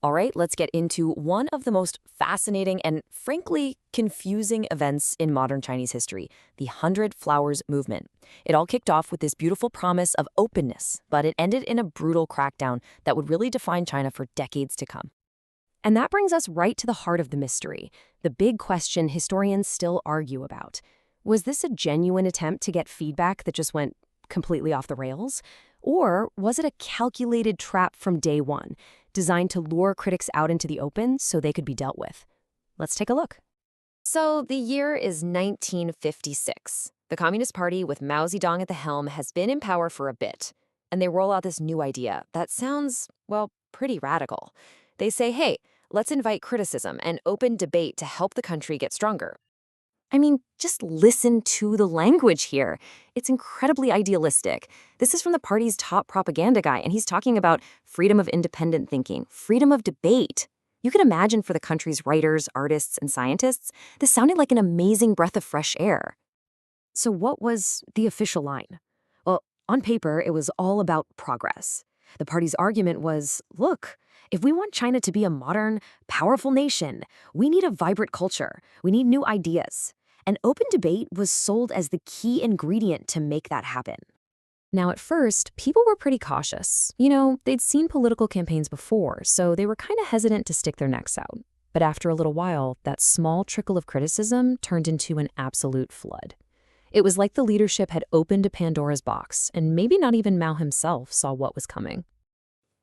All right, let's get into one of the most fascinating and, frankly, confusing events in modern Chinese history, the Hundred Flowers Movement. It all kicked off with this beautiful promise of openness, but it ended in a brutal crackdown that would really define China for decades to come. And that brings us right to the heart of the mystery, the big question historians still argue about. Was this a genuine attempt to get feedback that just went completely off the rails? Or was it a calculated trap from day one, designed to lure critics out into the open so they could be dealt with? Let's take a look. So the year is 1956. The Communist Party with Mao Zedong at the helm has been in power for a bit. And they roll out this new idea that sounds, well, pretty radical. They say, hey, let's invite criticism and open debate to help the country get stronger. I mean, just listen to the language here. It's incredibly idealistic. This is from the party's top propaganda guy, and he's talking about freedom of independent thinking, freedom of debate. You can imagine for the country's writers, artists, and scientists, this sounded like an amazing breath of fresh air. So what was the official line? Well, on paper, it was all about progress. The party's argument was, look, if we want China to be a modern, powerful nation, we need a vibrant culture. We need new ideas. And open debate was sold as the key ingredient to make that happen. Now, at first, people were pretty cautious. They'd seen political campaigns before, so they were kind of hesitant to stick their necks out. But after a little while, that small trickle of criticism turned into an absolute flood. It was like the leadership had opened a Pandora's box, and maybe not even Mao himself saw what was coming.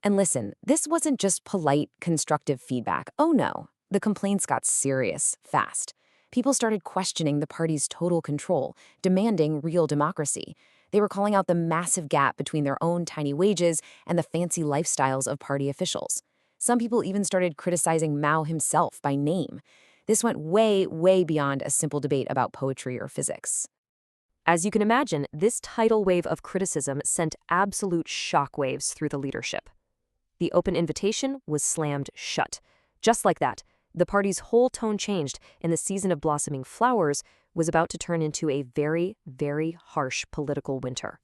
And listen, this wasn't just polite, constructive feedback. Oh no, the complaints got serious, fast. People started questioning the party's total control, demanding real democracy. They were calling out the massive gap between their own tiny wages and the fancy lifestyles of party officials. Some people even started criticizing Mao himself by name. This went way, way beyond a simple debate about poetry or physics. As you can imagine, this tidal wave of criticism sent absolute shockwaves through the leadership. The open invitation was slammed shut. Just like that, the party's whole tone changed, and the season of blossoming flowers was about to turn into a very, very harsh political winter.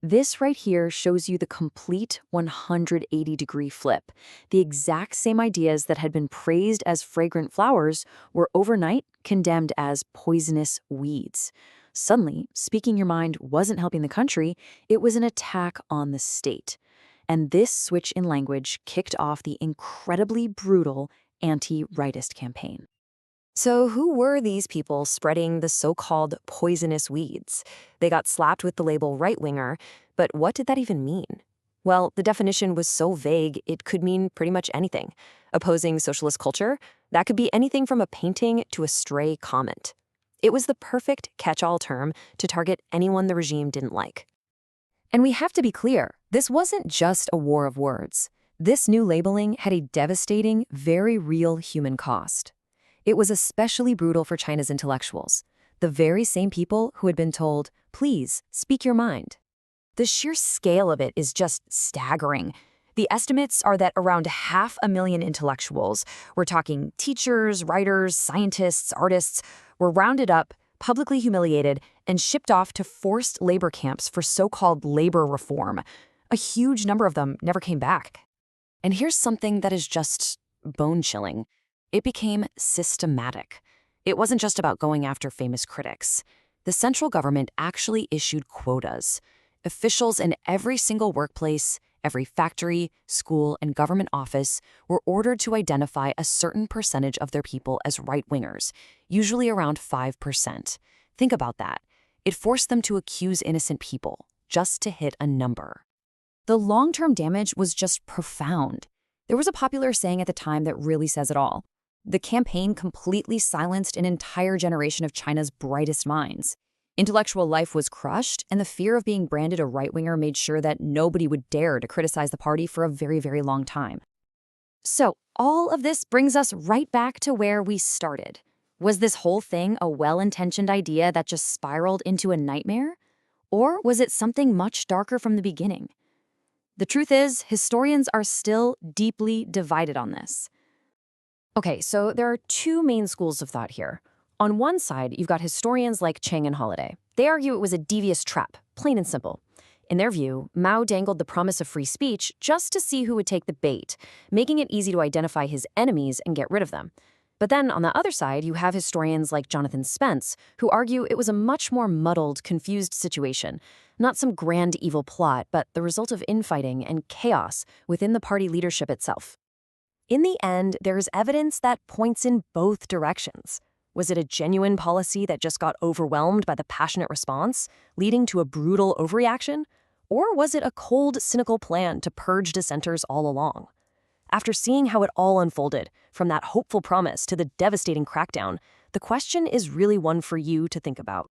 This right here shows you the complete 180-degree flip. The exact same ideas that had been praised as fragrant flowers were overnight condemned as poisonous weeds. Suddenly, speaking your mind wasn't helping the country, it was an attack on the state. And this switch in language kicked off the incredibly brutal anti-rightist campaign. So who were these people spreading the so-called poisonous weeds? They got slapped with the label right-winger, but what did that even mean? Well, the definition was so vague, it could mean pretty much anything. Opposing socialist culture? That could be anything from a painting to a stray comment. It was the perfect catch-all term to target anyone the regime didn't like. And we have to be clear, this wasn't just a war of words. This new labeling had a devastating, very real human cost. It was especially brutal for China's intellectuals, the very same people who had been told, please, speak your mind. The sheer scale of it is just staggering. The estimates are that around 500,000 intellectuals, we're talking teachers, writers, scientists, artists, were rounded up, publicly humiliated, and shipped off to forced labor camps for so-called labor reform. A huge number of them never came back. And here's something that is just bone-chilling. It became systematic. It wasn't just about going after famous critics. The central government actually issued quotas. Officials in every single workplace, every factory, school, and government office were ordered to identify a certain percentage of their people as right-wingers, usually around 5%. Think about that. It forced them to accuse innocent people, just to hit a number. The long-term damage was just profound. There was a popular saying at the time that really says it all. The campaign completely silenced an entire generation of China's brightest minds. Intellectual life was crushed, and the fear of being branded a right-winger made sure that nobody would dare to criticize the party for a very, very long time. So, all of this brings us right back to where we started. Was this whole thing a well-intentioned idea that just spiraled into a nightmare? Or was it something much darker from the beginning? The truth is, historians are still deeply divided on this. Okay, so there are two main schools of thought here. On one side, you've got historians like Cheng and Holiday. They argue it was a devious trap, plain and simple. In their view, Mao dangled the promise of free speech just to see who would take the bait, making it easy to identify his enemies and get rid of them. But then on the other side, you have historians like Jonathan Spence, who argue it was a much more muddled, confused situation, not some grand evil plot, but the result of infighting and chaos within the party leadership itself. In the end, there is evidence that points in both directions. Was it a genuine policy that just got overwhelmed by the passionate response, leading to a brutal overreaction? Or was it a cold, cynical plan to purge dissenters all along? After seeing how it all unfolded, from that hopeful promise to the devastating crackdown, the question is really one for you to think about.